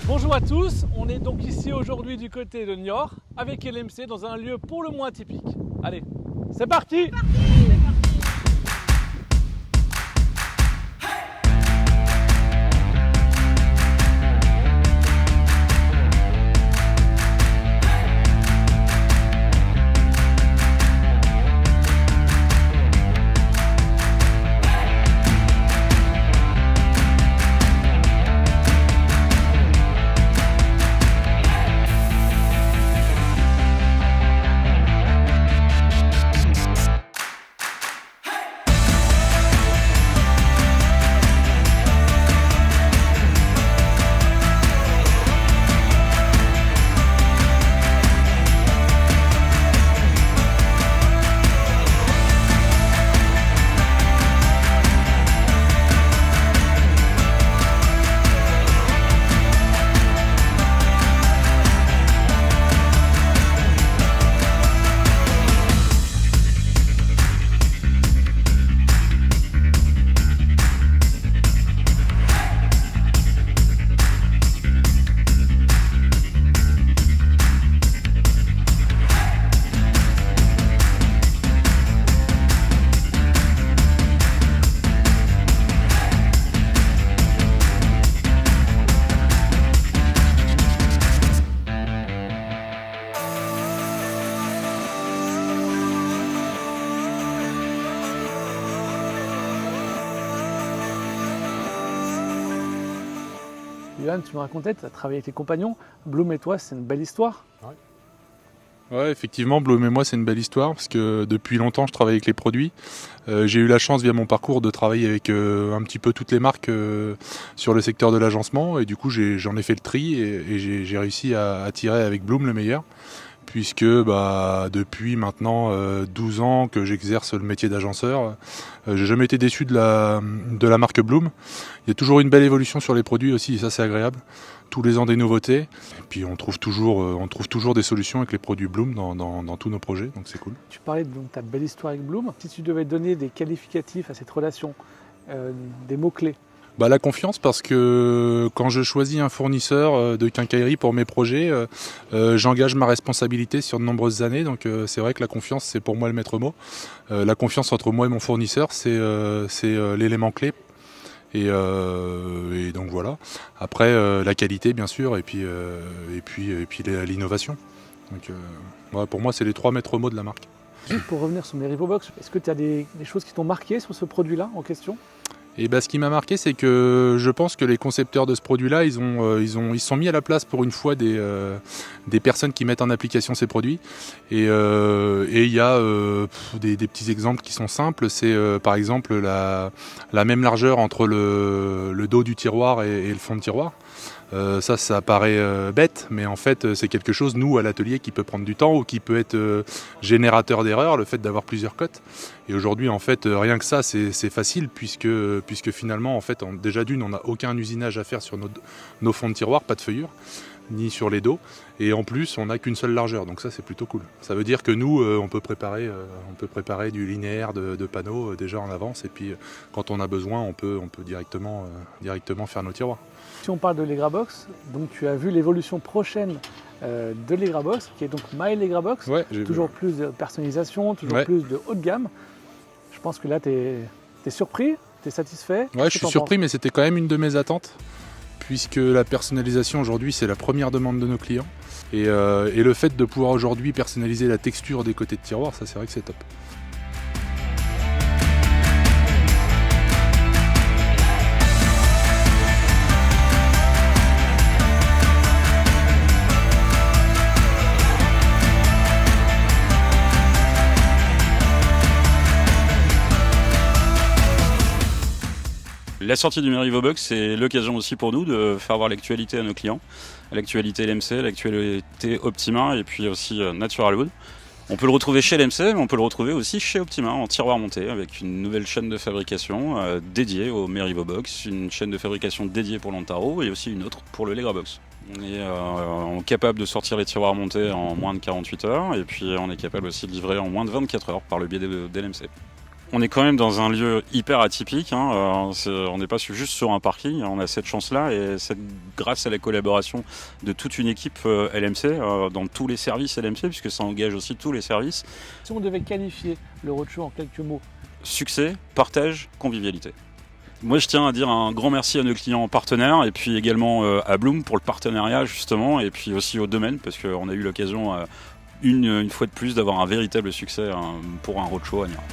Bonjour à tous, on est donc ici aujourd'hui du côté de Niort avec LMC dans un lieu pour le moins typique. Allez, c'est parti! Johan, tu me racontais, tu as travaillé avec les compagnons. Bloom et toi, c'est une belle histoire. Ouais, effectivement, Bloom et moi, c'est une belle histoire parce que depuis longtemps, je travaille avec les produits. J'ai eu la chance, via mon parcours, de travailler avec un petit peu toutes les marques sur le secteur de l'agencement. Et du coup, j'en ai fait le tri et j'ai réussi à tirer avec Bloom le meilleur. Puisque depuis maintenant 12 ans que j'exerce le métier d'agenceur, j'ai jamais été déçu de la marque Bloom. Il y a toujours une belle évolution sur les produits aussi, et ça c'est agréable. Tous les ans des nouveautés, et puis on trouve toujours des solutions avec les produits Bloom dans tous nos projets, donc c'est cool. Tu parlais de ta belle histoire avec Bloom. Si tu devais donner des qualificatifs à cette relation, des mots-clés. La confiance, parce que quand je choisis un fournisseur de quincaillerie pour mes projets, j'engage ma responsabilité sur de nombreuses années. Donc c'est vrai que la confiance, c'est pour moi le maître mot. La confiance entre moi et mon fournisseur, c'est l'élément clé. Et donc voilà. Après la qualité bien sûr, et puis l'innovation. Donc pour moi, c'est les trois maîtres mots de la marque. Juste pour revenir sur Merivobox, est-ce que tu as des choses qui t'ont marqué sur ce produit-là en question? Et ce qui m'a marqué, c'est que je pense que les concepteurs de ce produit-là, ils se sont mis à la place pour une fois des personnes qui mettent en application ces produits. Et il y a des petits exemples qui sont simples. C'est par exemple la même largeur entre le dos du tiroir et le fond de tiroir. Ça paraît bête, mais en fait c'est quelque chose, nous à l'atelier, qui peut prendre du temps ou qui peut être générateur d'erreurs, le fait d'avoir plusieurs cotes. Et aujourd'hui en fait rien que ça c'est facile puisque finalement en fait déjà d'une on n'a aucun usinage à faire sur nos fonds de tiroir, pas de feuillure, ni sur les dos, et en plus on n'a qu'une seule largeur, donc ça c'est plutôt cool. Ça veut dire que nous on peut préparer du linéaire de panneaux déjà en avance, et puis quand on a besoin on peut directement faire nos tiroirs. Si on parle de l'Egrabox, donc tu as vu l'évolution prochaine de l'Egrabox, qui est donc My l'Egrabox, Ouais, toujours plus de personnalisation, toujours Ouais. plus de haut de gamme. Je pense que là tu es surpris, tu es satisfait. Ouais, je suis surpris, mais c'était quand même une de mes attentes, puisque la personnalisation aujourd'hui c'est la première demande de nos clients. Et le fait de pouvoir aujourd'hui personnaliser la texture des côtés de tiroir, ça c'est vrai que c'est top. La sortie du Merivobox, c'est l'occasion aussi pour nous de faire voir l'actualité à nos clients. L'actualité LMC, l'actualité Optima et puis aussi Natural Wood. On peut le retrouver chez LMC, mais on peut le retrouver aussi chez Optima en tiroir monté avec une nouvelle chaîne de fabrication dédiée au Merivobox, une chaîne de fabrication dédiée pour l'Antaro et aussi une autre pour le Legrabox. On est capable de sortir les tiroirs montés en moins de 48 heures et puis on est capable aussi de livrer en moins de 24 heures par le biais d'LMC. On est quand même dans un lieu hyper atypique, hein. On n'est pas juste sur un parking, on a cette chance-là et grâce à la collaboration de toute une équipe LMC dans tous les services LMC, puisque ça engage aussi tous les services. Si on devait qualifier le roadshow en quelques mots. Succès, partage, convivialité. Moi je tiens à dire un grand merci à nos clients partenaires et puis également à Bloom pour le partenariat justement et puis aussi au domaine parce qu'on a eu l'occasion une fois de plus d'avoir un véritable succès pour un roadshow à Niort.